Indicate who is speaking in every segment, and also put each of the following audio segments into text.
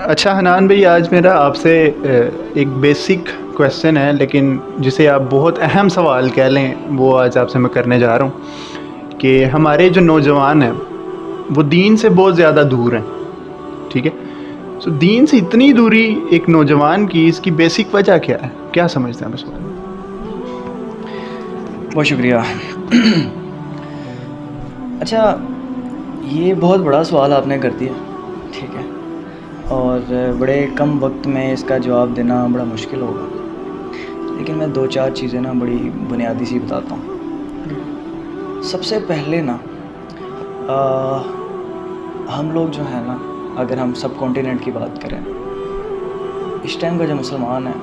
Speaker 1: اچھا حنان بھائی، آج میرا آپ سے ایک بیسک کویسچن ہے، لیکن جسے آپ بہت اہم سوال کہہ لیں، وہ آج آپ سے میں کرنے جا رہا ہوں کہ ہمارے جو نوجوان ہیں وہ دین سے بہت زیادہ دور ہیں. ٹھیک ہے، سو دین سے اتنی دوری ایک نوجوان کی، اس کی بیسک وجہ کیا ہے؟ کیا سمجھتے ہیں آپ اس بارے میں؟
Speaker 2: بہت شکریہ. اچھا، یہ بہت بڑا سوال آپ نے کر دیا. ٹھیک ہے، اور بڑے کم وقت میں اس کا جواب دینا بڑا مشکل ہوگا، لیکن میں 2-4 چیزیں نا بڑی بنیادی سی بتاتا ہوں. سب سے پہلے نا ہم لوگ جو ہیں نا، اگر ہم سب کانٹیننٹ کی بات کریں، اس ٹائم کا جو مسلمان ہے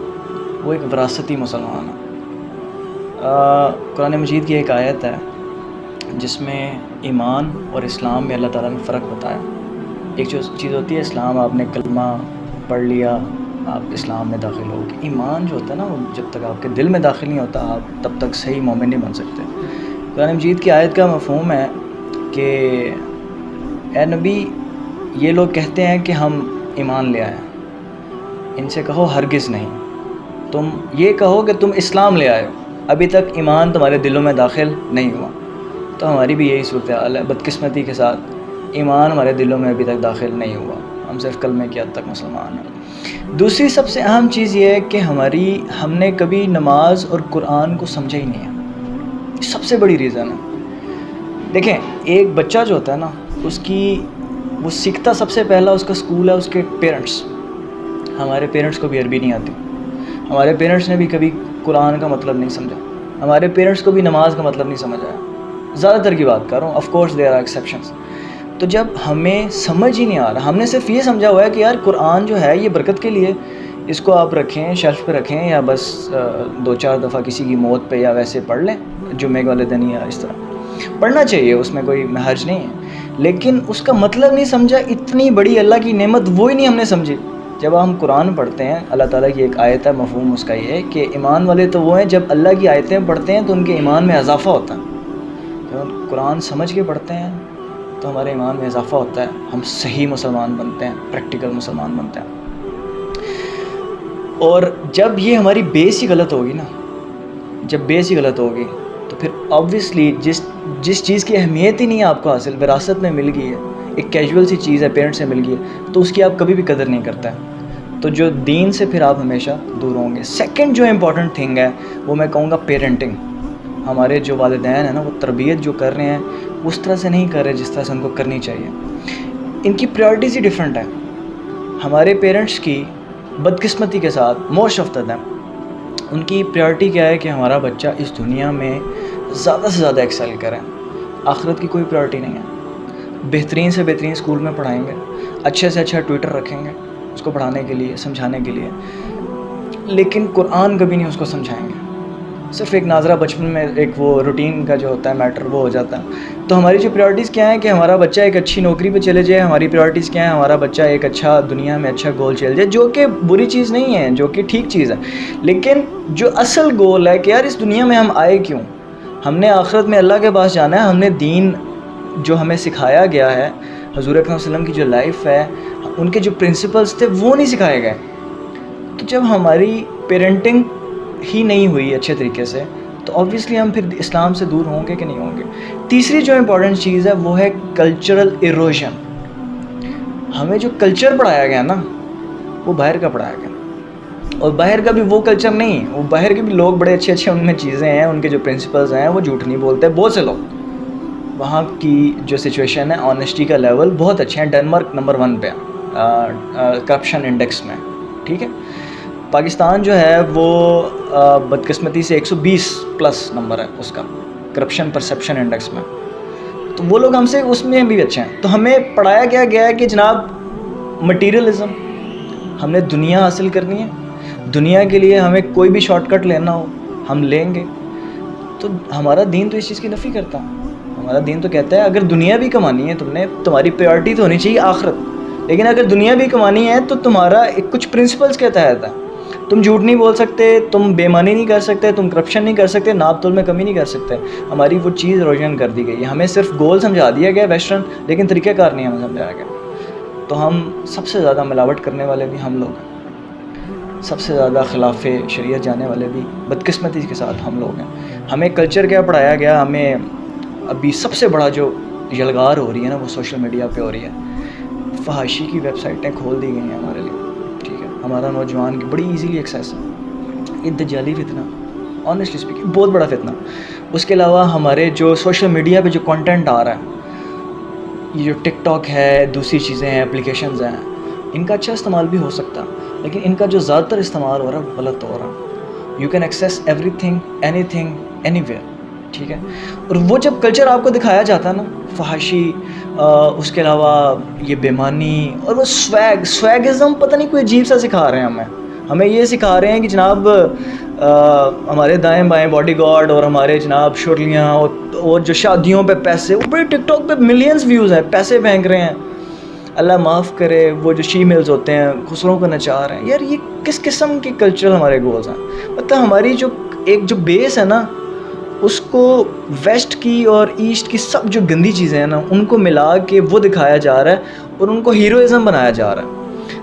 Speaker 2: وہ ایک وراثتی مسلمان ہے. قرآن مجید کی ایک آیت ہے جس میں ایمان اور اسلام میں اللہ تعالیٰ نے فرق بتایا. ایک جو چیز ہوتی ہے اسلام، آپ نے کلمہ پڑھ لیا، آپ اسلام میں داخل ہو گئے. ایمان جو ہوتا ہے نا، وہ جب تک آپ کے دل میں داخل نہیں ہوتا، آپ تب تک صحیح مومن نہیں بن سکتے. قرآن مجید کی آیت کا مفہوم ہے کہ اے نبی، یہ لوگ کہتے ہیں کہ ہم ایمان لے آئے، ان سے کہو ہرگز نہیں، تم یہ کہو کہ تم اسلام لے آئے ہو، ابھی تک ایمان تمہارے دلوں میں داخل نہیں ہوا. تو ہماری بھی یہی صورتحال ہے، بدقسمتی کے ساتھ ایمان ہمارے دلوں میں ابھی تک داخل نہیں ہوا، ہم صرف کلمے کی حد تک مسلمان ہیں. دوسری سب سے اہم چیز یہ ہے کہ ہم نے کبھی نماز اور قرآن کو سمجھا ہی نہیں ہے. سب سے بڑی ریزن ہے. دیکھیں، ایک بچہ جو ہوتا ہے نا، وہ سیکھتا سب سے پہلا اس کا سکول ہے اس کے پیرنٹس. ہمارے پیرنٹس کو بھی عربی نہیں آتی، ہمارے پیرنٹس نے بھی کبھی قرآن کا مطلب نہیں سمجھا، ہمارے پیرنٹس کو بھی نماز کا مطلب نہیں سمجھ آیا. زیادہ تر کی بات کر رہا ہوں، of course there are exceptions. تو جب ہمیں سمجھ ہی نہیں آ رہا، ہم نے صرف یہ سمجھا ہوا ہے کہ یار قرآن جو ہے یہ برکت کے لیے، اس کو آپ رکھیں، شیلف پہ رکھیں، یا بس 2-4 دفعہ کسی کی موت پہ یا ویسے پڑھ لیں جمعے والے دن، یا اس طرح پڑھنا چاہیے، اس میں کوئی حرج نہیں ہے، لیکن اس کا مطلب نہیں سمجھا. اتنی بڑی اللہ کی نعمت وہی نہیں ہم نے سمجھی. جب ہم قرآن پڑھتے ہیں، اللہ تعالیٰ کی ایک آیت ہے، مفہوم اس کا یہ ہے کہ ایمان والے تو وہ ہیں جب اللہ کی آیتیں پڑھتے ہیں تو ان کے ایمان میں اضافہ ہوتا ہے. جب ہم قرآن سمجھ کے پڑھتے ہیں تو ہمارے ایمان میں اضافہ ہوتا ہے، ہم صحیح مسلمان بنتے ہیں، پریکٹیکل مسلمان بنتے ہیں. اور جب یہ ہماری بیس ہی غلط ہوگی نا، جب بیس ہی غلط ہوگی تو پھر آبویسلی جس چیز کی اہمیت ہی نہیں ہے آپ کو حاصل، وراثت میں مل گئی ہے، ایک کیجول سی چیز ہے، پیرنٹ سے مل گئی ہے، تو اس کی آپ کبھی بھی قدر نہیں کرتے ہیں. تو جو دین سے پھر آپ ہمیشہ دور ہوں گے. سیکنڈ جو امپورٹنٹ تھنگ ہے وہ میں کہوں گا پیرنٹنگ. ہمارے جو والدین ہیں نا، وہ تربیت جو کر رہے ہیں اس طرح سے نہیں کر رہے جس طرح سے ان کو کرنی چاہیے. ان کی پریورٹیز ہی ڈیفرنٹ ہیں. ہمارے پیرنٹس کی بدقسمتی کے ساتھ موسٹ آف دا ٹائم ان کی پریورٹی کیا ہے کہ ہمارا بچہ اس دنیا میں زیادہ سے زیادہ ایکسیل کرے، آخرت کی کوئی پریورٹی نہیں ہے. بہترین سے بہترین اسکول میں پڑھائیں گے، اچھے سے اچھا ٹویٹر رکھیں گے اس کو پڑھانے کے لیے، سمجھانے کے لیے، لیکن قرآن کبھی نہیں اس کو سمجھائیں گے. صرف ایک ناظرہ بچپن میں ایک وہ روٹین کا جو ہوتا ہے میٹر وہ ہو جاتا ہے. تو ہماری جو پریورٹیز کیا ہیں کہ ہمارا بچہ ایک اچھی نوکری پہ چلے جائے، ہماری پریورٹیز کیا ہیں، ہمارا بچہ ایک اچھا دنیا میں اچھا گول چل جائے، جو کہ بری چیز نہیں ہے، جو کہ ٹھیک چیز ہے. لیکن جو اصل گول ہے کہ یار اس دنیا میں ہم آئے کیوں، ہم نے آخرت میں اللہ کے پاس جانا ہے. ہم نے دین جو ہمیں سکھایا گیا ہے، حضور اکرم صلی اللہ علیہ وسلم کی جو لائف ہے، ان کے جو پرنسپلز تھے وہ نہیں سکھائے گئے. تو جب ہماری پیرنٹنگ ہی نہیں ہوئی اچھے طریقے سے تو آبویسلی ہم پھر اسلام سے دور ہوں گے کہ نہیں ہوں گے. تیسری جو امپورٹنٹ چیز ہے وہ ہے کلچرل ایروژن. ہمیں جو کلچر پڑھایا گیا نا وہ باہر کا پڑھایا گیا، اور باہر کا بھی وہ کلچر نہیں، وہ باہر کے بھی لوگ بڑے اچھے اچھے ان میں چیزیں ہیں، ان کے جو پرنسپلز ہیں وہ جھوٹ نہیں بولتے. بہت سے لوگ وہاں کی جو سچویشن ہے، آنیسٹی کا لیول بہت اچھے ہیں. ڈنمارک نمبر 1 پہ کرپشن انڈیکس میں. ٹھیک ہے، پاکستان جو ہے وہ بدقسمتی سے 120+ نمبر ہے اس کا کرپشن پرسیپشن انڈیکس میں. تو وہ لوگ ہم سے اس میں بھی اچھے ہیں. تو ہمیں پڑھایا کیا گیا ہے کہ جناب مٹیریلزم، ہم نے دنیا حاصل کرنی ہے، دنیا کے لیے ہمیں کوئی بھی شارٹ کٹ لینا ہو ہم لیں گے. تو ہمارا دین تو اس چیز کی نفی کرتا ہے. ہمارا دین تو کہتا ہے اگر دنیا بھی کمانی ہے تمہاری پریورٹی تو ہونی چاہیے آخرت، لیکن اگر دنیا بھی کمانی ہے تو تمہارا کچھ پرنسپلز کے تحت ہے. تم جھوٹ نہیں بول سکتے، تم بے ایمانی نہیں کر سکتے، تم کرپشن نہیں کر سکتے، ناپ تول میں کمی نہیں کر سکتے. ہماری وہ چیز روشن کر دی گئی ہے. ہمیں صرف گول سمجھا دیا گیا ویسٹرن، لیکن طریقہ کار نہیں ہمیں سمجھایا گیا. تو ہم سب سے زیادہ ملاوٹ کرنے والے بھی ہم لوگ ہیں، سب سے زیادہ خلاف شریعت جانے والے بھی بدقسمتی کے ساتھ ہم لوگ ہیں. ہمیں کلچر کیا پڑھایا گیا؟ ہمیں ابھی سب سے بڑا جو یلغار ہو رہی ہے نا وہ سوشل میڈیا پہ ہو رہی ہے. فحاشی کی ویب سائٹیں کھول دی گئی ہیں ہمارے لیے، ٹھیک ہے، ہمارا نوجوان کی بڑی ایزیلی ایکسیس ہے. یہ دجالی فتنہ، آنیسٹلی اسپیکنگ بہت بڑا فتنہ. اس کے علاوہ ہمارے جو سوشل میڈیا پہ جو کنٹینٹ آ رہا ہے، یہ جو ٹک ٹاک ہے، دوسری چیزیں ہیں، اپلیکیشنز ہیں، ان کا اچھا استعمال بھی ہو سکتا ہے، لیکن ان کا جو زیادہ تر استعمال ہو رہا ہے وہ غلط ہو رہا ہے. You can access every thing, any thing, any where, ٹھیک ہے. اور وہ جب کلچر آپ کو دکھایا جاتا ہے نا، فحاشی، اس کے علاوہ یہ بےمانی اور وہ سویگزم، پتہ نہیں کوئی عجیب سا سکھا رہے ہیں ہمیں یہ سکھا رہے ہیں کہ جناب ہمارے دائیں بائیں باڈی گارڈ اور ہمارے جناب شرلیاں اور جو شادیوں پہ پیسے، وہ بڑے ٹک ٹاک پہ ملینز ویوز ہیں، پیسے پھینک رہے ہیں. اللہ معاف کرے، وہ جو شیمیلز ہوتے ہیں خسروں کو نچا رہے ہیں. یار یہ کس قسم کے کلچرل ہمارے گولز ہیں؟ مطلب ہماری جو ایک جو بیس ہے نا، اس کو ویسٹ کی اور ایسٹ کی سب جو گندی چیزیں ہیں نا ان کو ملا کے وہ دکھایا جا رہا ہے اور ان کو ہیروئزم بنایا جا رہا ہے.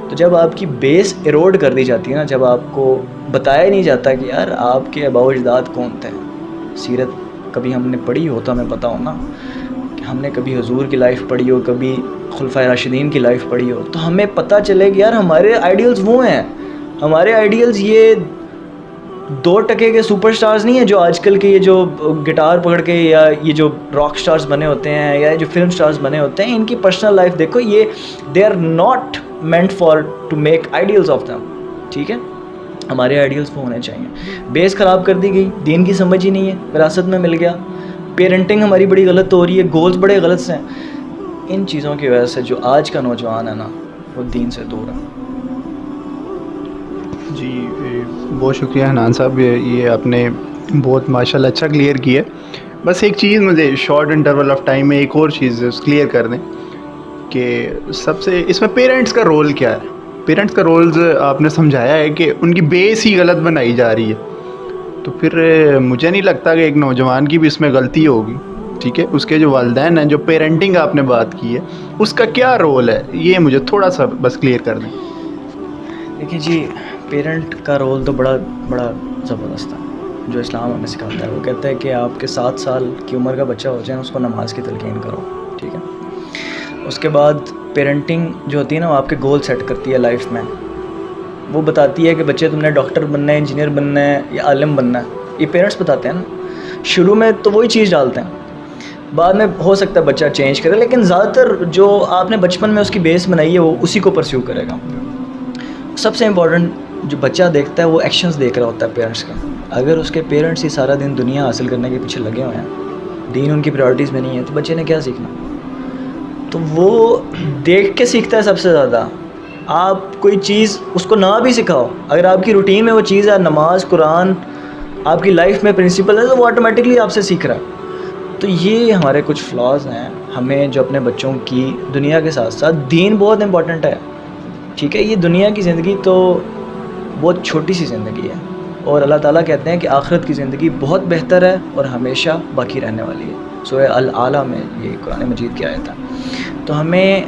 Speaker 2: تو جب آپ کی بیس ایروڈ کر دی جاتی ہے نا، جب آپ کو بتایا نہیں جاتا کہ یار آپ کے آباء و اجداد کون تھے، سیرت کبھی ہم نے پڑھی ہو تو ہمیں پتہ ہو نا، کہ ہم نے کبھی حضور کی لائف پڑھی ہو، کبھی خلفائے راشدین کی لائف پڑھی ہو، تو ہمیں پتہ چلے کہ یار ہمارے آئیڈیلز وہ ہیں. ہمارے آئیڈیلز یہ 2% کے سپر سٹارز نہیں ہیں جو آج کل کے یہ جو گٹار پکڑ کے یا یہ جو راک سٹارز بنے ہوتے ہیں یا جو فلم سٹارز بنے ہوتے ہیں. ان کی پرسنل لائف دیکھو، یہ they are not meant for to make ideals of them, ٹھیک ہے. ہمارے آئیڈیلز وہ ہونے چاہیے. بیس خراب کر دی گئی، دین کی سمجھ ہی نہیں ہے، وراثت میں مل گیا. پیرنٹنگ ہماری بڑی غلط ہو رہی ہے، گولز بڑے غلط سے ہیں. ان چیزوں کی وجہ سے جو آج کا نوجوان ہے نا وہ دین سے دور ہے.
Speaker 1: جی بہت شکریہ حنان صاحب، یہ آپ نے بہت ماشاءاللہ اچھا کلیئر کیا. بس ایک چیز مجھے شارٹ انٹرول آف ٹائم میں ایک اور چیز کلیئر کر دیں کہ سب سے اس میں پیرنٹس کا رول کیا ہے. پیرنٹس کا رولز آپ نے سمجھایا ہے کہ ان کی بیس ہی غلط بنائی جا رہی ہے، تو پھر مجھے نہیں لگتا کہ ایک نوجوان کی بھی اس میں غلطی ہوگی. ٹھیک ہے، اس کے جو والدین ہیں، جو پیرنٹنگ آپ نے بات کی ہے، اس کا کیا رول ہے، یہ مجھے تھوڑا سا بس کلیئر کر دیں.
Speaker 2: دیکھیں جی، پیرنٹ کا رول تو بڑا زبردست ہے جو اسلام ہمیں سکھاتا ہے. وہ کہتا ہے کہ آپ کے 7 سال کی عمر کا بچہ ہو جائے اس کو نماز کی تلقین کرو، ٹھیک ہے. اس کے بعد پیرنٹنگ جو ہوتی ہے نا وہ آپ کے گول سیٹ کرتی ہے لائف میں. وہ بتاتی ہے کہ بچے تم نے ڈاکٹر بننا ہے، انجینئر بننا ہے یا عالم بننا ہے. یہ پیرنٹس بتاتے ہیں نا. شروع میں تو وہی چیز ڈالتے ہیں، بعد میں ہو سکتا ہے بچہ چینج کرے، لیکن زیادہ تر جو آپ نے بچپن میں اس کی بیس بنائی ہے وہ اسی کو پرسیو کرے گا. سب سے امپورٹنٹ جو بچہ دیکھتا ہے وہ ایکشنز دیکھ رہا ہوتا ہے پیرنٹس کے. اگر اس کے پیرنٹس ہی سارا دن دنیا حاصل کرنے کے پیچھے لگے ہوئے ہیں، دین ان کی پرائورٹیز میں نہیں ہے، تو بچے نے کیا سیکھنا؟ تو وہ دیکھ کے سیکھتا ہے سب سے زیادہ. آپ کوئی چیز اس کو نہ بھی سکھاؤ، اگر آپ کی روٹین میں وہ چیز ہے، نماز، قرآن آپ کی لائف میں پرنسپل ہے، تو وہ آٹومیٹکلی آپ سے سیکھ رہا ہے. تو یہ ہمارے کچھ فلاز ہیں. ہمیں جو اپنے بچوں کی دنیا کے ساتھ ساتھ دین بہت امپورٹنٹ ہے، ٹھیک ہے. یہ دنیا کی زندگی تو بہت چھوٹی سی زندگی ہے، اور اللہ تعالیٰ کہتے ہیں کہ آخرت کی زندگی بہت بہتر ہے اور ہمیشہ باقی رہنے والی ہے. سورہ الاعلیٰ میں یہ قرآن مجید کی آیت ہے. تو ہمیں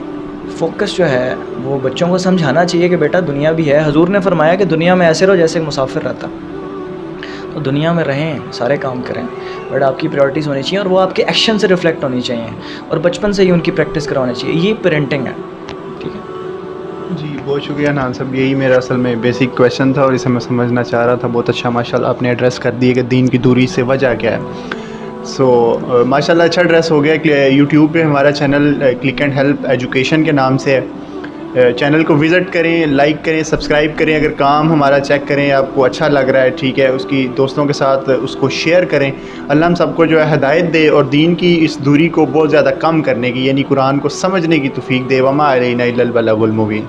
Speaker 2: فوکس جو ہے وہ بچوں کو سمجھانا چاہیے کہ بیٹا دنیا بھی ہے. حضور نے فرمایا کہ دنیا میں ایسے رہو جیسے مسافر رہتا. تو دنیا میں رہیں، سارے کام کریں، بٹ آپ کی پرائورٹیز ہونی چاہیے اور وہ آپ کے ایکشن سے ریفلیکٹ ہونی چاہیے، اور بچپن سے ہی ان کی پریکٹس کرانی چاہیے. یہ پیرنٹنگ ہے، ٹھیک ہے.
Speaker 1: جی بہت شکریہ حنان صاحب، یہی میرا اصل میں بیسک کویشچن تھا اور اسے میں سمجھنا چاہ رہا تھا. بہت اچھا ماشاءاللہ آپ نے ایڈریس کر دیے کہ دین کی دوری سے وجہ کیا ہے. سو ماشاءاللہ اچھا ایڈریس ہو گیا. کہ یوٹیوب پہ ہمارا channel click and help education کے نام سے ہے. چینل کو وزٹ کریں، لائک کریں، سبسکرائب کریں. اگر کام ہمارا چیک کریں، آپ کو اچھا لگ رہا ہے، ٹھیک ہے، اس کی دوستوں کے ساتھ اس کو شیئر کریں. اللہ ہم سب کو جو ہے ہدایت دے اور دین کی اس دوری کو بہت زیادہ کم کرنے کی، یعنی قرآن کو سمجھنے کی توفیق دے. وما علینا الا البلاغ المبین.